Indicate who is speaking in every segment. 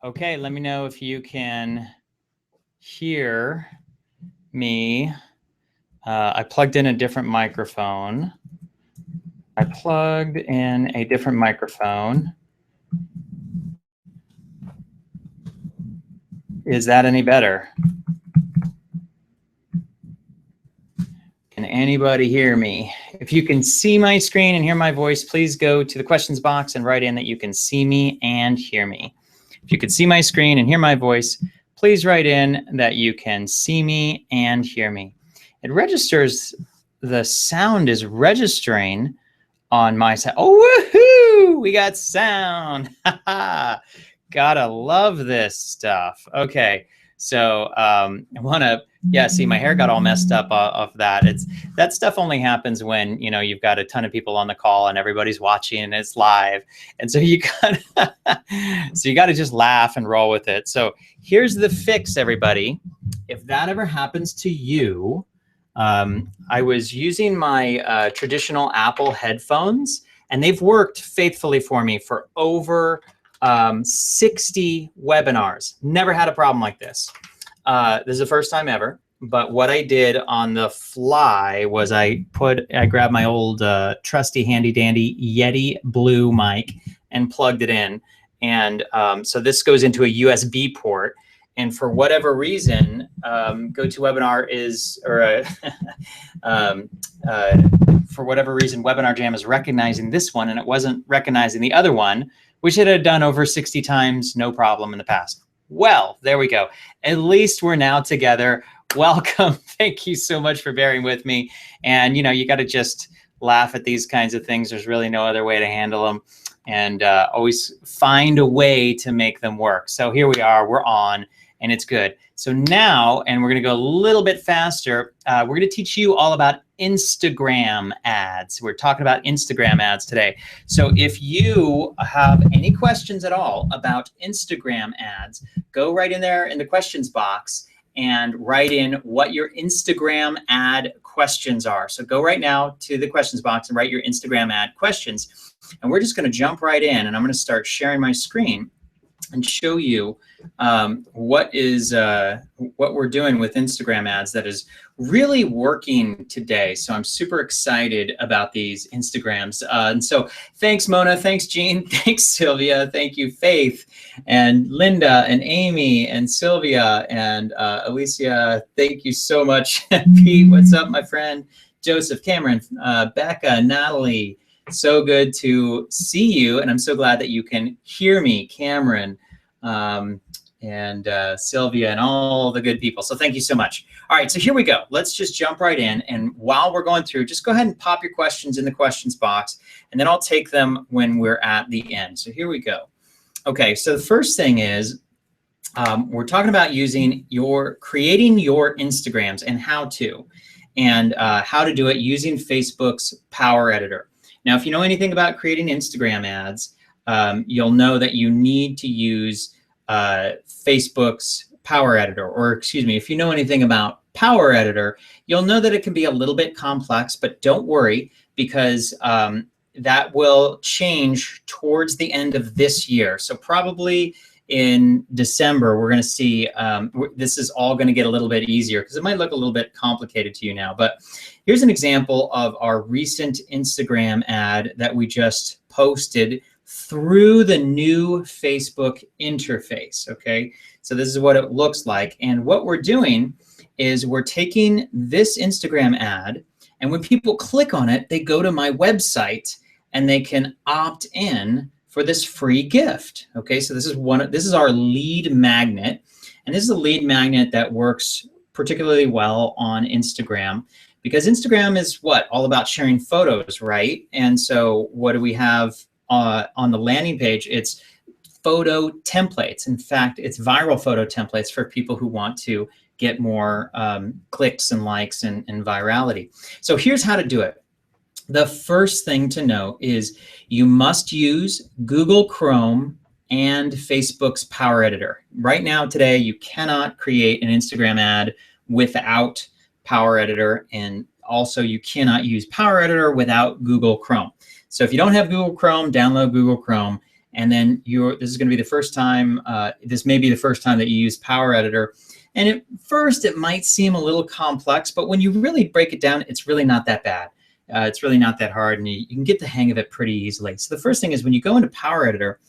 Speaker 1: Okay, let me know if you can hear me. I plugged in a different microphone. Is that any better? Can anybody hear me? If you can see my screen and hear my voice, please go to the questions box and write in that you can see me and hear me. If you can see my screen and hear my voice, please write in that you can see me and hear me. It registers, the sound is registering on my side. Oh, woohoo! We got sound. Gotta love this stuff. Okay, so I want to, yeah, see, my hair got all messed up off that. That stuff only happens when, you know, you've got a ton of people on the call and everybody's watching and it's live. And so you got to just laugh and roll with it. So here's the fix, everybody. If that ever happens to you, I was using my traditional Apple headphones, and they've worked faithfully for me for over 60 webinars. Never had a problem like this. This is the first time ever. But what I did on the fly was I grabbed my old trusty handy dandy Yeti Blue mic and plugged it in. And so this goes into a USB port. And for whatever reason, GoToWebinar is, or for whatever reason, Webinar Jam is recognizing this one, and it wasn't recognizing the other one, which it had done over 60 times, no problem in the past. Well, there we go. At least we're now together. Welcome. Thank you so much for bearing with me. And, you know, you got to just laugh at these kinds of things. There's really no other way to handle them. And always find a way to make them work. So here we are, we're on, and it's good. So now, and we're gonna go a little bit faster, we're gonna teach you all about Instagram ads. We're talking about Instagram ads today. So if you have any questions at all about Instagram ads, go right in there in the questions box and write in what your Instagram ad questions are. So go right now to the questions box and write your Instagram ad questions. And we're just gonna jump right in, and I'm gonna start sharing my screen and show you what we're doing with Instagram ads that is really working today. So I'm super excited about these Instagrams. And so thanks, Mona. Thanks, Jean. Thanks, Sylvia. Thank you, Faith, and Linda, and Amy, and Sylvia, and Alicia. Thank you so much. Pete, what's up, my friend? Joseph, Cameron, Becca, Natalie. So good to see you, and I'm so glad that you can hear me, Cameron, and Sylvia, and all the good people. So thank you so much. All right, so here we go. Let's just jump right in, and while we're going through, just go ahead and pop your questions in the questions box, and then I'll take them when we're at the end. So here we go. Okay, so the first thing is we're talking about creating your Instagrams and how to do it using Facebook's Power Editor. Now, if you know anything about creating Instagram ads, you'll know that you need to use Facebook's Power Editor, or excuse me, if you know anything about Power Editor, you'll know that it can be a little bit complex, but don't worry, because that will change towards the end of this year. So probably in December, we're going to see this is all going to get a little bit easier, because it might look a little bit complicated to you now. But here's an example of our recent Instagram ad that we just posted through the new Facebook interface. Okay, so this is what it looks like. And what we're doing is we're taking this Instagram ad, and when people click on it, they go to my website and they can opt in for this free gift. Okay, so this is our lead magnet, and this is a lead magnet that works particularly well on Instagram, because Instagram is what? All about sharing photos, right? And so what do we have on the landing page? It's photo templates. In fact, it's viral photo templates for people who want to get more clicks and likes and virality. So here's how to do it. The first thing to know is you must use Google Chrome and Facebook's Power Editor. Right now, today, you cannot create an Instagram ad without Power Editor, and also you cannot use Power Editor without Google Chrome. So if you don't have Google Chrome, download Google Chrome, And then this is going to be the first time, this may be the first time that you use Power Editor. And at first it might seem a little complex, but when you really break it down, it's really not that bad. It's really not that hard, and you can get the hang of it pretty easily. So the first thing is when you go into Power Editor,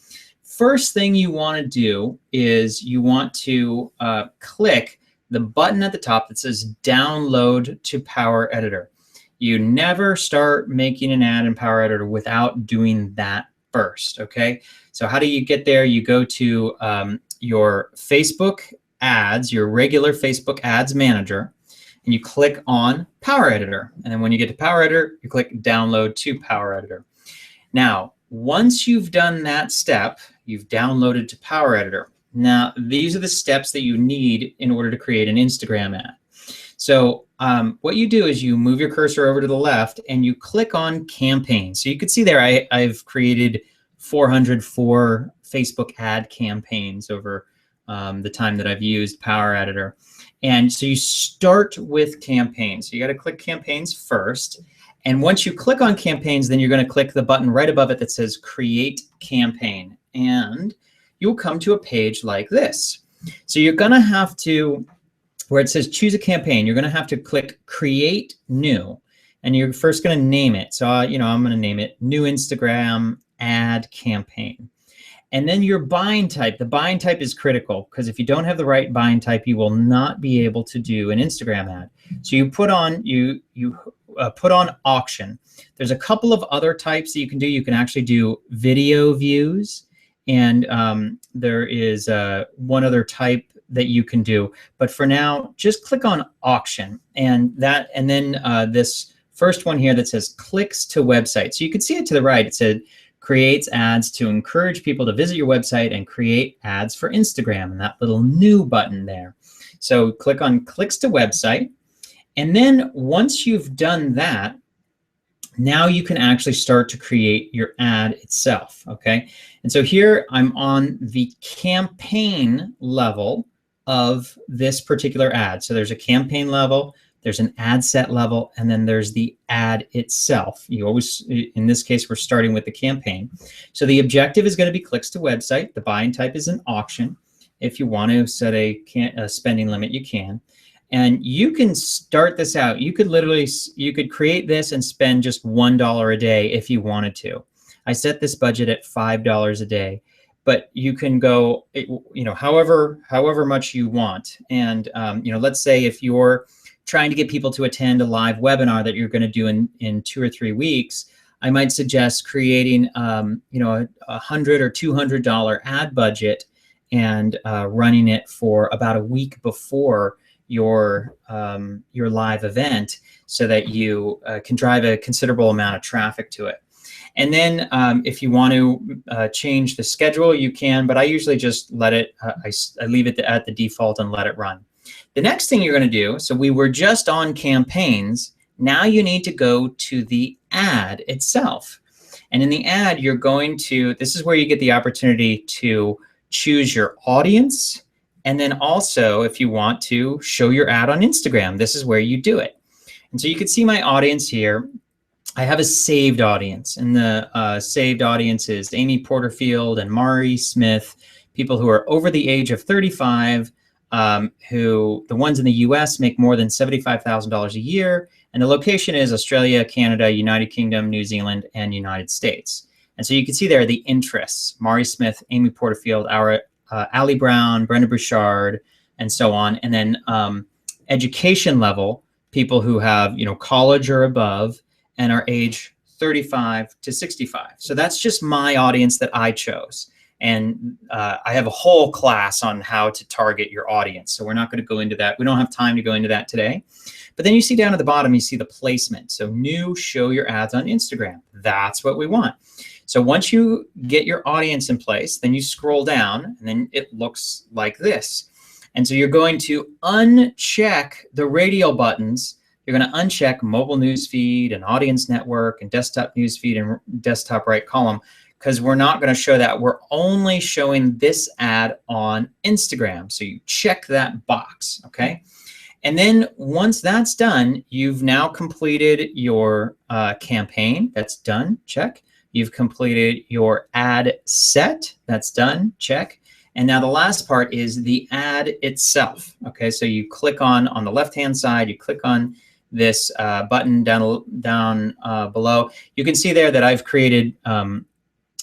Speaker 1: first thing you want to do is you want to click the button at the top that says Download to Power Editor. You never start making an ad in Power Editor without doing that first, okay? So how do you get there? You go to your Facebook ads, your regular Facebook ads manager, and you click on Power Editor. And then when you get to Power Editor, you click Download to Power Editor. Now, once you've done that step, you've downloaded to Power Editor. Now, these are the steps that you need in order to create an Instagram ad. So what you do is you move your cursor over to the left and you click on campaign. So you can see there I've created 404 Facebook ad campaigns over the time that I've used Power Editor. And so you start with campaigns. So you got to click campaigns first. And once you click on campaigns, then you're going to click the button right above it that says Create Campaign. And you'll come to a page like this. So you're going to have to, where it says choose a campaign, you're going to have to click Create New. And you're first going to name it. So, I'm going to name it New Instagram Ad Campaign. And then your buying type. The buying type is critical because if you don't have the right buying type, you will not be able to do an Instagram ad. So you put on put on auction. There's a couple of other types that you can do. You can actually do video views, and there is one other type that you can do. But for now, just click on auction, and then this first one here that says clicks to website. So you can see it to the right. It said creates ads to encourage people to visit your website and create ads for Instagram, and that little new button there. So click on clicks to website. And then once you've done that, now you can actually start to create your ad itself, okay? And so here I'm on the campaign level of this particular ad. So there's a campaign level, there's an ad set level, and then there's the ad itself. You always, in this case, we're starting with the campaign. So the objective is going to be clicks to website. The buying type is an auction. If you want to set a spending limit, you can. And you can start this out. You could create this and spend just $1 a day if you wanted to. I set this budget at $5 a day, but you can go, however much you want. And let's say if you're trying to get people to attend a live webinar that you're going to do in 2 or 3 weeks, I might suggest creating $100 or $200 ad budget and running it for about a week before your live event, so that you can drive a considerable amount of traffic to it. And then if you want to change the schedule, you can, but I usually just let it, I leave it at the default and let it run. The next thing you're going to do, so we were just on campaigns, now you need to go to the ad itself. And in the ad, you're going to, this is where you get the opportunity to choose your audience. And then also, if you want to show your ad on Instagram, this is where you do it. And so you can see my audience here. I have a saved audience, and the saved audience is Amy Porterfield and Mari Smith, people who are over the age of 35, who the ones in the US make more than $75,000 a year. And the location is Australia, Canada, United Kingdom, New Zealand, and United States. And so you can see there the interests: Mari Smith, Amy Porterfield, Ali Brown, Brenda Bouchard, and so on. And then education level, people who have college or above and are age 35 to 65. So that's just my audience that I chose. And I have a whole class on how to target your audience. So we're not going to go into that. We don't have time to go into that today. But then you see down at the bottom, you see the placement. So new, show your ads on Instagram. That's what we want. So once you get your audience in place, then you scroll down and then it looks like this. And so you're going to uncheck the radial buttons. You're going to uncheck mobile newsfeed and audience network and desktop newsfeed and desktop right column, because we're not going to show that. We're only showing this ad on Instagram. So you check that box, okay? And then once that's done, you've now completed your campaign. That's done, check. You've completed your ad set. That's done. Check. And now the last part is the ad itself. Okay, so you click on the left-hand side, you click on this button down below. You can see there that I've created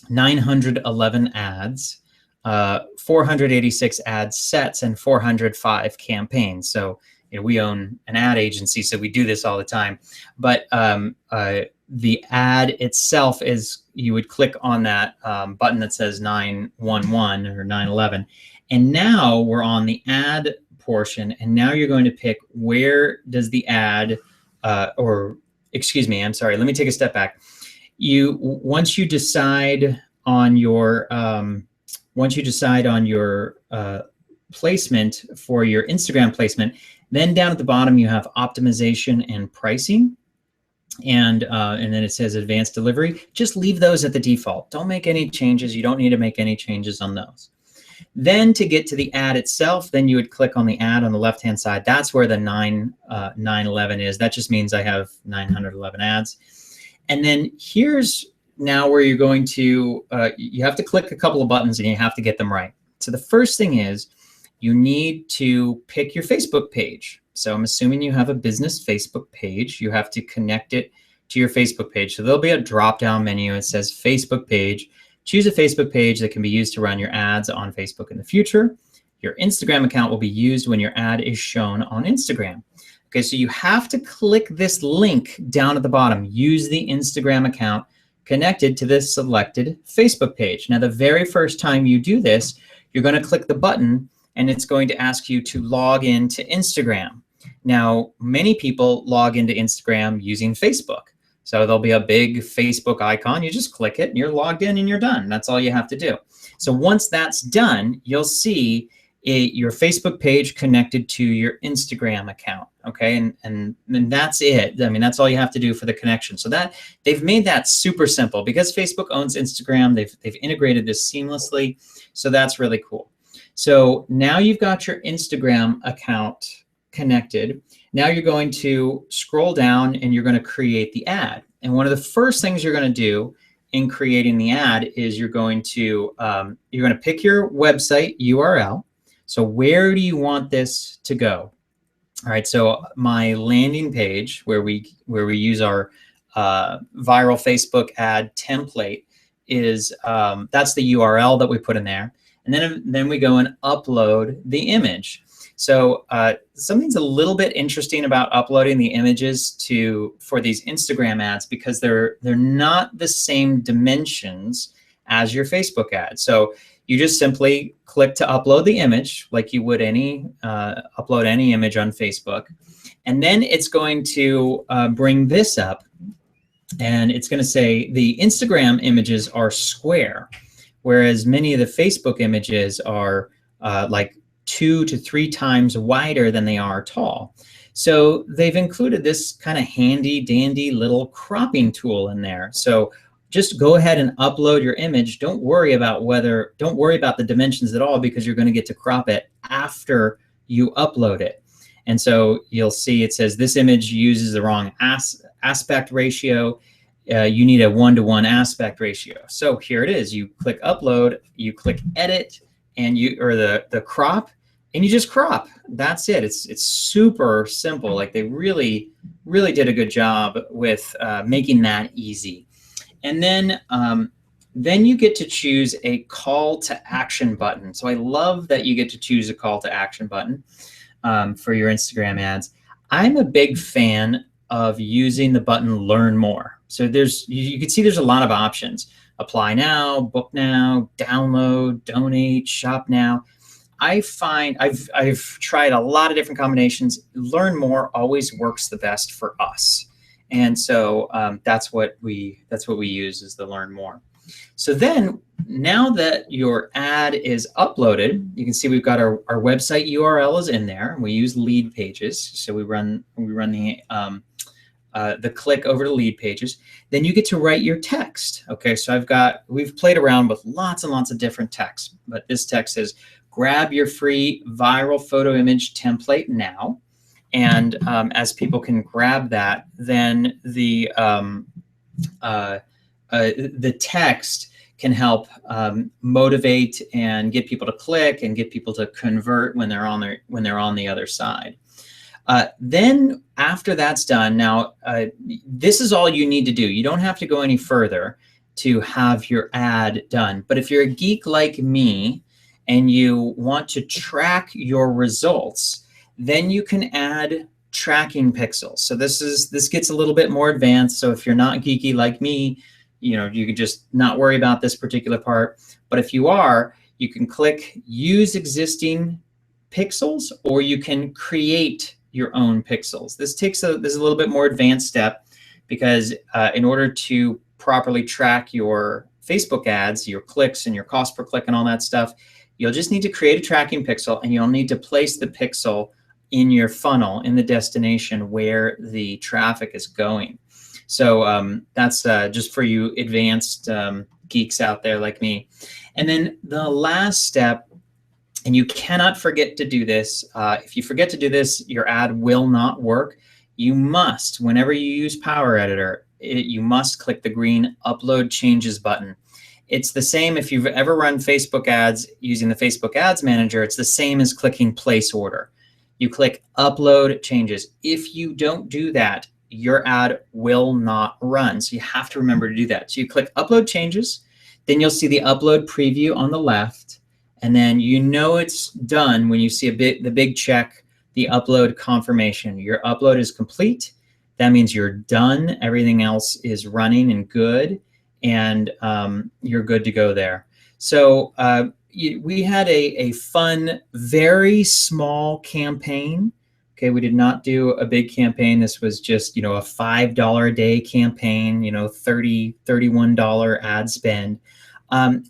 Speaker 1: 911 ads, 486 ad sets, and 405 campaigns. So we own an ad agency, so we do this all the time. But the ad itself is, you would click on that button that says 911 or 911. And now we're on the ad portion. And now you're going to pick, where does the ad, or excuse me, I'm sorry, let me take a step back. Once you decide on your placement for your Instagram placement, then down at the bottom you have optimization and pricing, and then it says advanced delivery. Just leave those at the default. Don't make any changes. You don't need to make any changes on those. Then to get to the ad itself, then you would click on the ad on the left-hand side. That's where the 911 is. That just means I have 911 ads. And then here's now where you're going to, you have to click a couple of buttons and you have to get them right. So the first thing is you need to pick your Facebook page. So I'm assuming you have a business Facebook page. You have to connect it to your Facebook page. So there'll be a drop-down menu. It says Facebook page. Choose a Facebook page that can be used to run your ads on Facebook in the future. Your Instagram account will be used when your ad is shown on Instagram. Okay, so you have to click this link down at the bottom. Use the Instagram account connected to this selected Facebook page. Now, the very first time you do this, you're going to click the button and it's going to ask you to log into Instagram. Now, many people log into Instagram using Facebook. So there'll be a big Facebook icon. You just click it and you're logged in and you're done. That's all you have to do. So once that's done, you'll see your Facebook page connected to your Instagram account. Okay, and that's it. I mean, that's all you have to do for the connection. So that they've made that super simple because Facebook owns Instagram. They've integrated this seamlessly. So that's really cool. So now you've got your Instagram account connected. Now you're going to scroll down and you're going to create the ad. And one of the first things you're going to do in creating the ad is you're going to pick your website URL. So where do you want this to go? All right, so my landing page where we use our viral Facebook ad template is that's the URL that we put in there, and then we go and upload the image. So something's a little bit interesting about uploading the images for these Instagram ads because they're not the same dimensions as your Facebook ad. So you just simply click to upload the image like you would upload any image on Facebook. And then it's going to bring this up and it's going to say the Instagram images are square, whereas many of the Facebook images are like 2 to 3 times wider than they are tall. So they've included this kind of handy dandy little cropping tool in there. So just go ahead and upload your image. Don't worry about the dimensions at all because you're going to get to crop it after you upload it. And so you'll see it says this image uses the wrong aspect ratio. You need a 1-to-1 aspect ratio. So here it is. You click upload, you click edit, and the crop, and you just crop. That's it. It's super simple. Like they really did a good job with making that easy. And then you get to choose a call to action button. So I love that you get to choose a call to action button for your Instagram ads. I'm a big fan of using the button Learn More. So you can see there's a lot of options. Apply now, book now, download, donate, shop now. I find I've tried a lot of different combinations. Learn More always works the best for us. And so that's what we use is the Learn More. So then now that your ad is uploaded, you can see we've got our website URL is in there. We use lead pages. So we run the click over to lead pages. Then you get to write your text. Okay, so we've played around with lots and lots of different texts, but this text says, grab your free viral photo image template now. And as people can grab that, then the text can help motivate and get people to click and get people to convert when they're on the other side. Then after that's done, now this is all you need to do. You don't have to go any further to have your ad done. But if you're a geek like me and you want to track your results, then you can add tracking pixels. So this gets a little bit more advanced. So if you're not geeky like me, you can just not worry about this particular part. But if you are, you can click use existing pixels, or you can create your own pixels. This is a little bit more advanced step, because in order to properly track your Facebook ads, your clicks and your cost per click and all that stuff, you'll just need to create a tracking pixel, and you'll need to place the pixel in your funnel, in the destination where the traffic is going. So that's just for you advanced geeks out there like me. And then the last step, and you cannot forget to do this. If you forget to do this, your ad will not work. You must, whenever you use Power Editor, you must click the green Upload Changes button. It's the same if you've ever run Facebook ads using the Facebook Ads Manager. It's the same as clicking Place Order. You click Upload Changes. If you don't do that, your ad will not run. So you have to remember to do that. So you click Upload Changes, then you'll see the Upload Preview on the left, and then it's done when you see the big check, the Upload Confirmation. Your upload is complete. That means you're done. Everything else is running and good, and you're good to go there. So we had a fun, very small campaign. Okay, we did not do a big campaign. This was just, a $5 a day campaign, $30, $31 ad spend.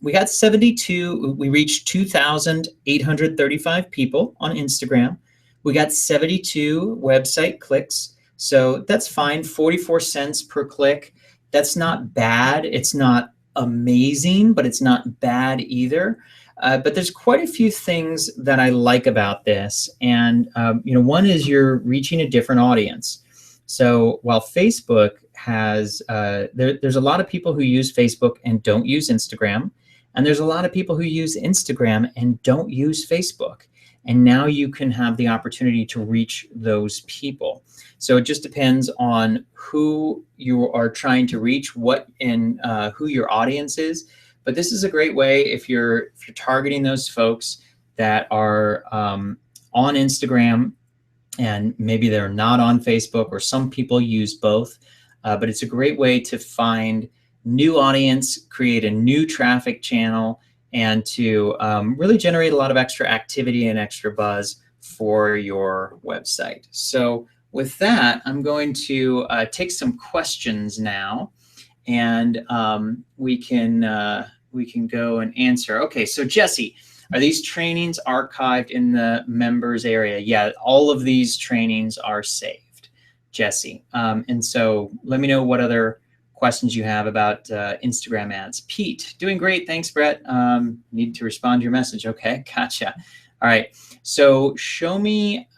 Speaker 1: We got 72, we reached 2,835 people on Instagram. We got 72 website clicks. So that's fine, 44 cents per click. That's not bad. It's not amazing, but it's not bad either. But there's quite a few things that I like about this. And, one is you're reaching a different audience. So while Facebook has, there's a lot of people who use Facebook and don't use Instagram. And there's a lot of people who use Instagram and don't use Facebook. And now you can have the opportunity to reach those people. So it just depends on who you are trying to reach, who your audience is. But this is a great way if you're targeting those folks that are on Instagram and maybe they're not on Facebook, or some people use both. But it's a great way to find new audience, create a new traffic channel, and to really generate a lot of extra activity and extra buzz for your website. So with that, I'm going to take some questions now, and we can go and answer. Okay, so Jesse, are these trainings archived in the members area? Yeah, all of these trainings are saved, Jesse. And so let me know what other questions you have about Instagram ads. Pete, doing great. Thanks, Brett. Need to respond to your message. Okay, gotcha. All right, so show me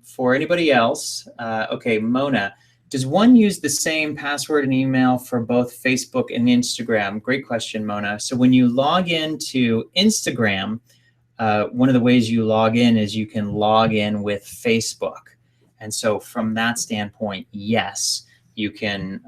Speaker 1: for anybody else. Okay, Mona, does one use the same password and email for both Facebook and Instagram? Great question, Mona. So when you log into Instagram, one of the ways you log in is you can log in with Facebook. And so from that standpoint, yes, you can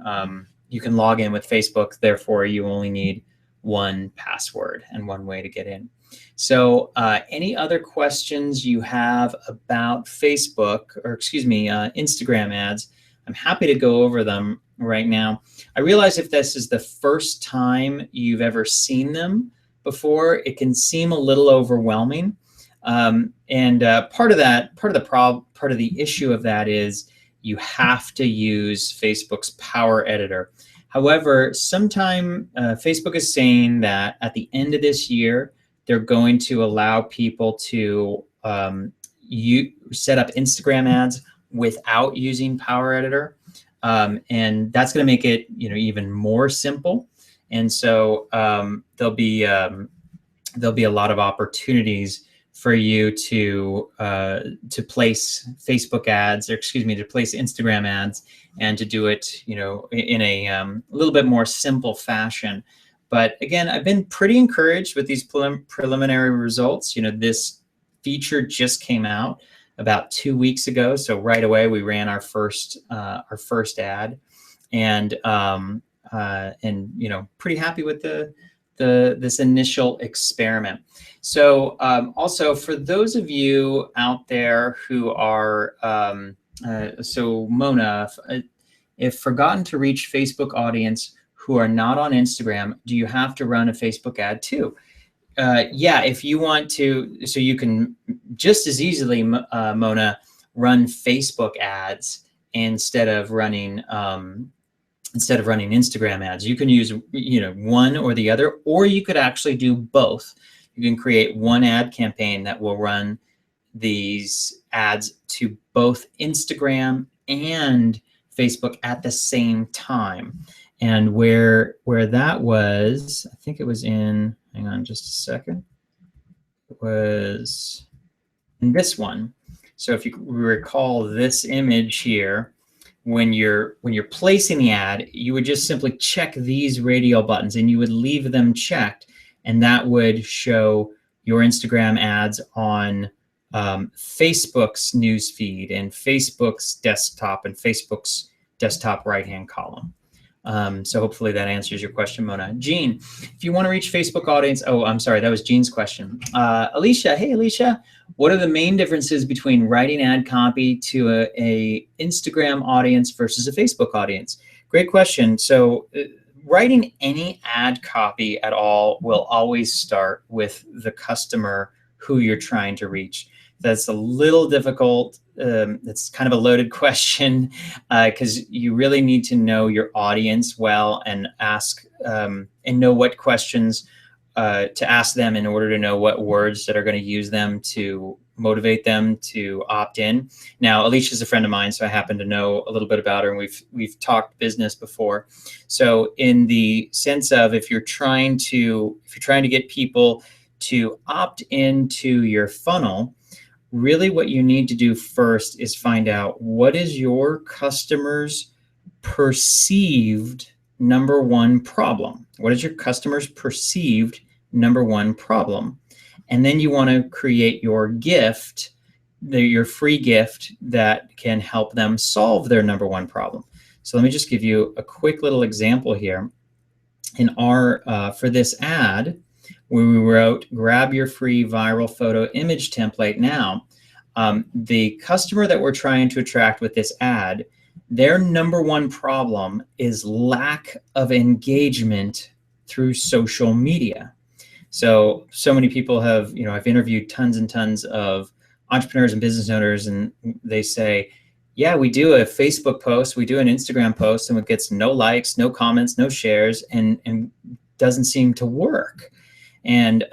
Speaker 1: log in with Facebook. Therefore, you only need one password and one way to get in. So any other questions you have about Facebook, or excuse me, Instagram ads, I'm happy to go over them right now. I realize if this is the first time you've ever seen them before, it can seem a little overwhelming. And part of the issue of that is you have to use Facebook's Power Editor. However, Facebook is saying that at the end of this year, they're going to allow people to set up Instagram ads without using Power Editor, and that's going to make it even more simple. And so there'll be a lot of opportunities for you to place Facebook ads, or excuse me, to place Instagram ads, and to do it, in a little bit more simple fashion. But again, I've been pretty encouraged with these preliminary results. This feature just came out about 2 weeks ago, so right away we ran our first ad, and pretty happy with this initial experiment. So also, for those of you out there who are, so Mona, if forgotten to reach Facebook audience who are not on Instagram, do you have to run a Facebook ad too? Yeah, if you want to, so you can just as easily, Mona, run Facebook ads instead of running Instagram ads. You can use one or the other, or you could actually do both. You can create one ad campaign that will run these ads to both Instagram and Facebook at the same time. And where that was, I think it was in, hang on just a second, it was in this one. So if you recall this image here, when you're placing the ad, you would just simply check these radial buttons, and you would leave them checked, and that would show your Instagram ads on Facebook's news feed and Facebook's desktop and Facebook's desktop right-hand column. So hopefully that answers your question, Mona. Jean, if you want to reach Facebook audience, oh, I'm sorry, that was Jean's question. Alicia, hey, Alicia, what are the main differences between writing ad copy to a Instagram audience versus a Facebook audience? Great question. So writing any ad copy at all will always start with the customer who you're trying to reach. That's a little difficult. It's kind of a loaded question because you really need to know your audience well and ask and know what questions to ask them in order to know what words that are going to use them to motivate them to opt in. Now, Alicia's a friend of mine, so I happen to know a little bit about her, and we've talked business before. So in the sense of if you're trying to get people to opt into your funnel, really what you need to do first is find out what is your customer's perceived number one problem. What is your customer's perceived number one problem? And then you want to create your gift, your free gift that can help them solve their number one problem. So let me just give you a quick little example here. In our for this ad, where we wrote, grab your free viral photo image template now. The customer that we're trying to attract with this ad, their number one problem is lack of engagement through social media. So many people have, I've interviewed tons and tons of entrepreneurs and business owners, and they say, yeah, we do a Facebook post, we do an Instagram post, and it gets no likes, no comments, no shares, and doesn't seem to work. And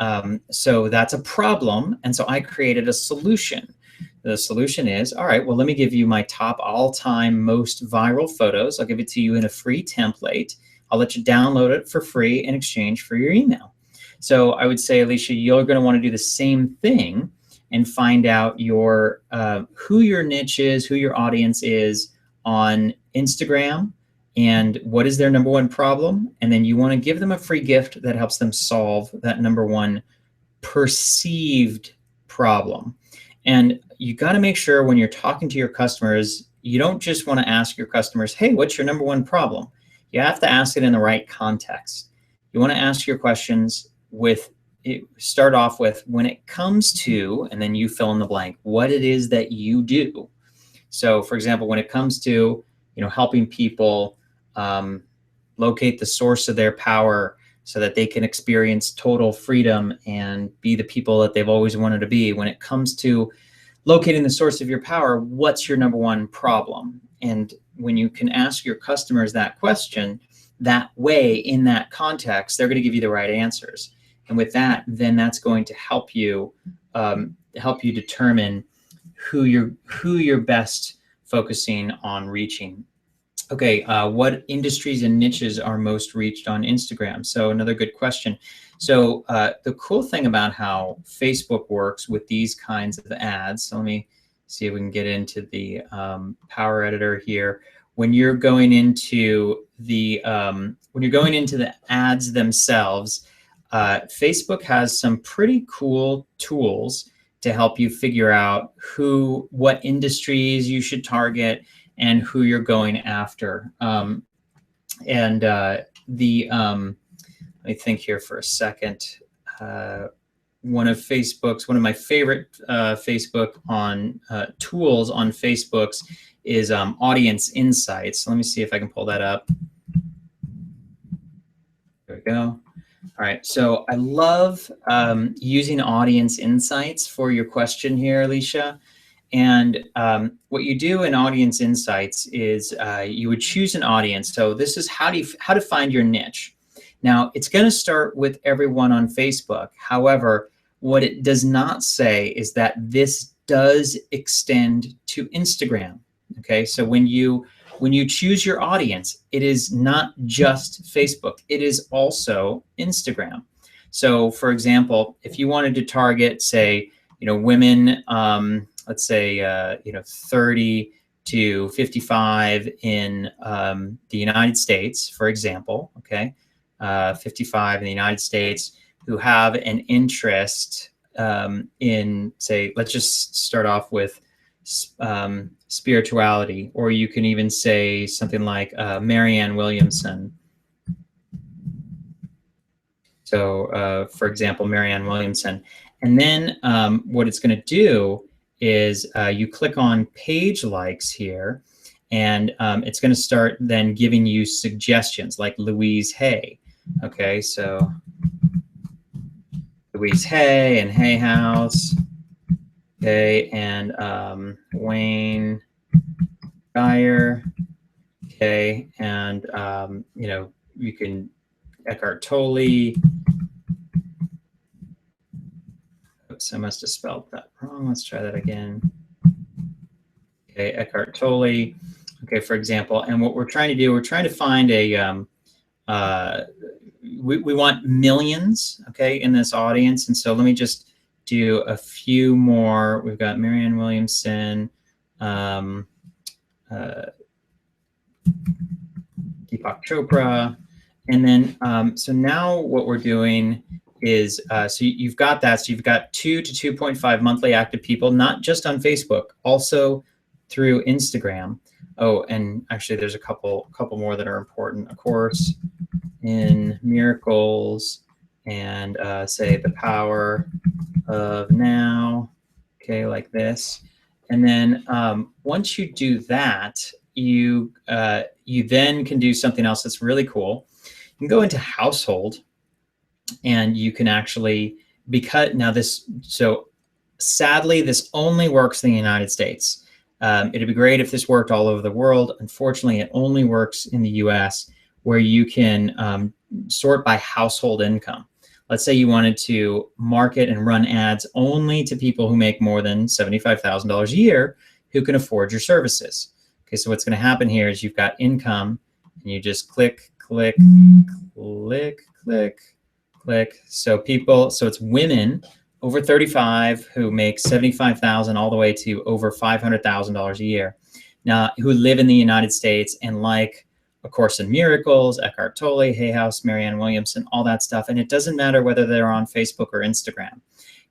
Speaker 1: so that's a problem. And so I created a solution. The solution is, all right, well, let me give you my top all-time most viral photos. I'll give it to you in a free template. I'll let you download it for free in exchange for your email. So I would say, Alicia, you're going to want to do the same thing and find out your who your niche is, who your audience is on Instagram, and what is their number one problem. And then you want to give them a free gift that helps them solve that number one perceived problem. And you got to make sure when you're talking to your customers, you don't just want to ask your customers, hey, what's your number one problem? You have to ask it in the right context. You want to ask your questions start off with, when it comes to, and then you fill in the blank, what it is that you do. So for example, when it comes to, helping people locate the source of their power so that they can experience total freedom and be the people that they've always wanted to be. When it comes to locating the source of your power, what's your number one problem? And when you can ask your customers that question, that way, in that context, they're going to give you the right answers. And with that, then that's going to help you determine who you're best focusing on reaching. Okay, what industries and niches are most reached on Instagram? So another good question. So the cool thing about how Facebook works with these kinds of ads, so let me see if we can get into the Power Editor here. When you're going into the ads themselves, Facebook has some pretty cool tools to help you figure out what industries you should target and who you're going after. Let me think here for a second. One of my favorite Facebook tools on Facebook's is Audience Insights. So let me see if I can pull that up. There we go. All right, so I love using Audience Insights for your question here, Alicia. And what you do in Audience Insights is you would choose an audience. So this is how to find your niche. Now, it's going to start with everyone on Facebook. However, what it does not say is that this does extend to Instagram. Okay, so when you choose your audience, it is not just Facebook. It is also Instagram. So, for example, if you wanted to target, say, women, let's say, 30 to 55 in the United States, for example, okay, 55 in the United States who have an interest in, say, let's just start off with spirituality, or you can even say something like Marianne Williamson. So, for example, Marianne Williamson. And then what it's going to do is you click on page likes here, and it's going to start then giving you suggestions like Louise Hay. Okay, so Louise Hay and Hay House. Okay, and Wayne Geyer. Okay, and you can Eckhart Tolle. Oops, I must have spelled that wrong. Let's try that again. Okay, Eckhart Tolle. Okay, for example, and what we're trying to do, we're trying to find a we want millions, okay, in this audience. And so let me just do a few more. We've got Marianne Williamson, Deepak Chopra. And then, so now what we're doing is, so you've got that. So you've got 2 to 2.5 monthly active people, not just on Facebook, also through Instagram. Oh, and actually there's a couple more that are important. Of course, in Miracles and say the Power of Now, okay, like this. And then once you do that, you then can do something else that's really cool. You can go into Household, and you can actually, so sadly, this only works in the United States. It'd be great if this worked all over the world. Unfortunately, it only works in the US, where you can sort by household income. Let's say you wanted to market and run ads only to people who make more than $75,000 a year who can afford your services. Okay, so what's going to happen here is you've got income, and you just click, click, click, click, click. So it's women over 35 who make $75,000 all the way to over $500,000 a year. Now, who live in the United States and like A Course in Miracles, Eckhart Tolle, Hay House, Marianne Williamson, all that stuff. And it doesn't matter whether they're on Facebook or Instagram.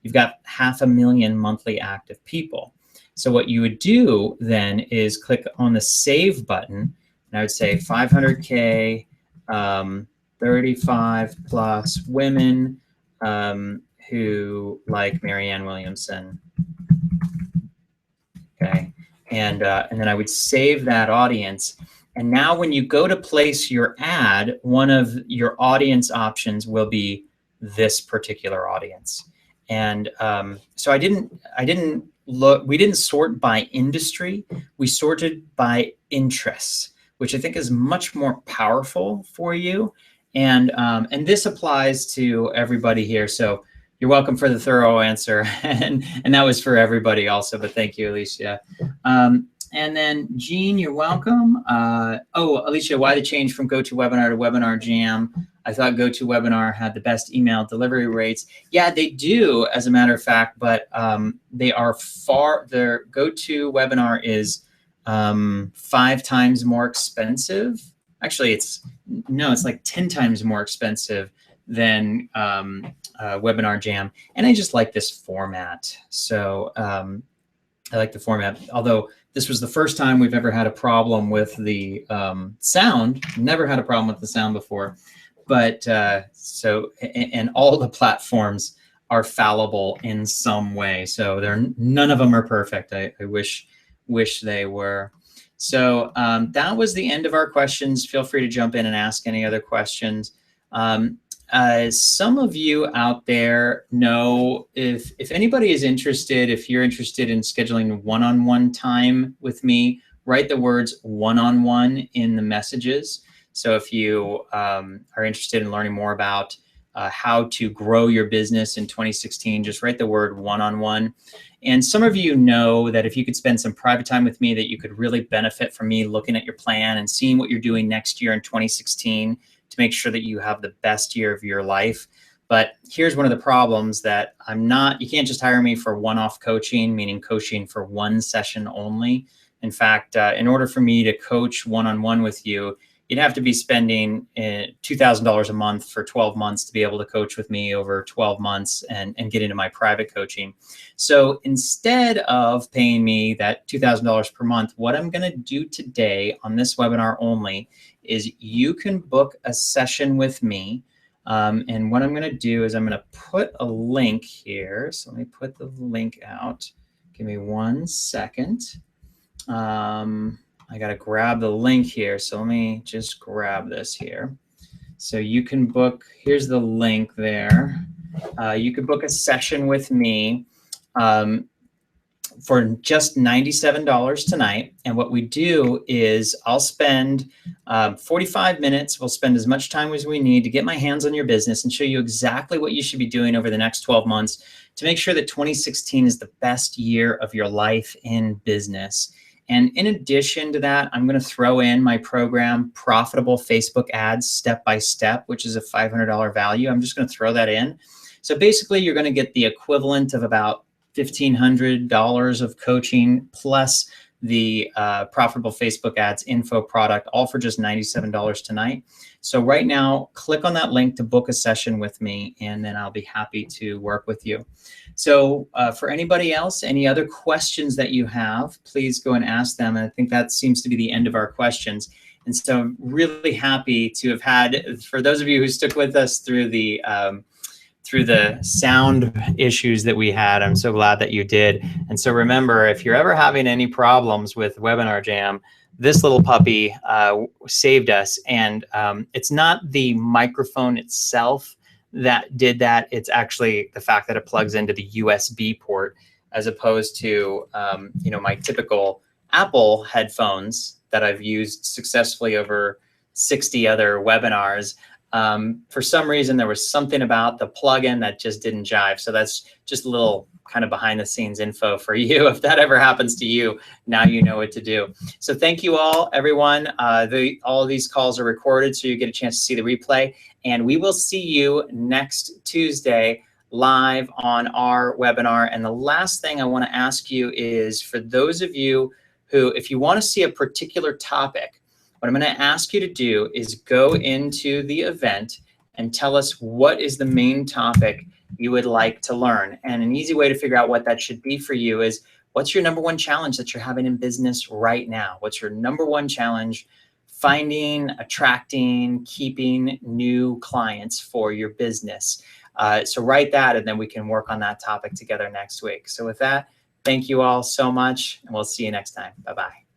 Speaker 1: You've got 500,000 monthly active people. So what you would do then is click on the Save button, and I would say 500K, 35 plus women who like Marianne Williamson. Okay, and then I would save that audience. And now when you go to place your ad, one of your audience options will be this particular audience. And so we didn't sort by industry, we sorted by interests, which I think is much more powerful for you. And this applies to everybody here. So you're welcome for the thorough answer. And that was for everybody also, but thank you, Alicia. And then Jean, you're welcome. Oh, Alicia, why the change from GoToWebinar to Webinar Jam? I thought GoToWebinar had the best email delivery rates. Yeah, they do, as a matter of fact, but they are their GoToWebinar is 5 times more expensive. Actually, it's like 10 times more expensive than Webinar Jam. And I just like this format. So I like the format, although this was the first time we've ever had a problem with the sound. Never had a problem with the sound before. But and all the platforms are fallible in some way. So none of them are perfect. I wish they were. So that was the end of our questions. Feel free to jump in and ask any other questions. Some of you out there know, if anybody is interested, if you're interested in scheduling one-on-one time with me, write the words one-on-one in the messages. So if you are interested in learning more about how to grow your business in 2016, just write the word one-on-one. And some of you know that if you could spend some private time with me, that you could really benefit from me looking at your plan and seeing what you're doing next year in 2016 to make sure that you have the best year of your life. But here's one of the problems, that you can't just hire me for one-off coaching, meaning coaching for one session only. In fact, in order for me to coach one-on-one with you, you'd have to be spending $2,000 a month for 12 months to be able to coach with me over 12 months and get into my private coaching. So instead of paying me that $2,000 per month, what I'm going to do today on this webinar only is you can book a session with me. And what I'm going to do is I'm going to put a link here. So let me put the link out. Give me 1 second. I got to grab the link here. So let me just grab this here. So you can book, here's the link there. You could book a session with me for just $97 tonight. And what we do is I'll spend 45 minutes. We'll spend as much time as we need to get my hands on your business and show you exactly what you should be doing over the next 12 months to make sure that 2016 is the best year of your life in business. And in addition to that, I'm going to throw in my program, Profitable Facebook Ads Step by Step, which is a $500 value. I'm just going to throw that in. So basically, you're going to get the equivalent of about $1,500 of coaching plus the Profitable Facebook Ads info product, all for just $97 tonight. So right now, click on that link to book a session with me, and then I'll be happy to work with you. So for anybody else, any other questions that you have, please go and ask them. And I think that seems to be the end of our questions. And so I'm really happy to have had, for those of you who stuck with us through the sound issues that we had, I'm so glad that you did. And so remember, if you're ever having any problems with Webinar Jam, this little puppy saved us. And it's not the microphone itself that did that. It's actually the fact that it plugs into the USB port, as opposed to my typical Apple headphones that I've used successfully over 60 other webinars. For some reason, there was something about the plugin that just didn't jive. So that's just a little kind of behind the scenes info for you. If that ever happens to you, now you know what to do. So thank you all, everyone. All of these calls are recorded, so you get a chance to see the replay. And we will see you next Tuesday live on our webinar. And the last thing I want to ask you is, for those of you who, if you want to see a particular topic, what I'm going to ask you to do is go into the event and tell us what is the main topic you would like to learn. And an easy way to figure out what that should be for you is, what's your number one challenge that you're having in business right now? What's your number one challenge finding, attracting, keeping new clients for your business? So write that, and then we can work on that topic together next week. So with that, thank you all so much, and we'll see you next time. Bye-bye.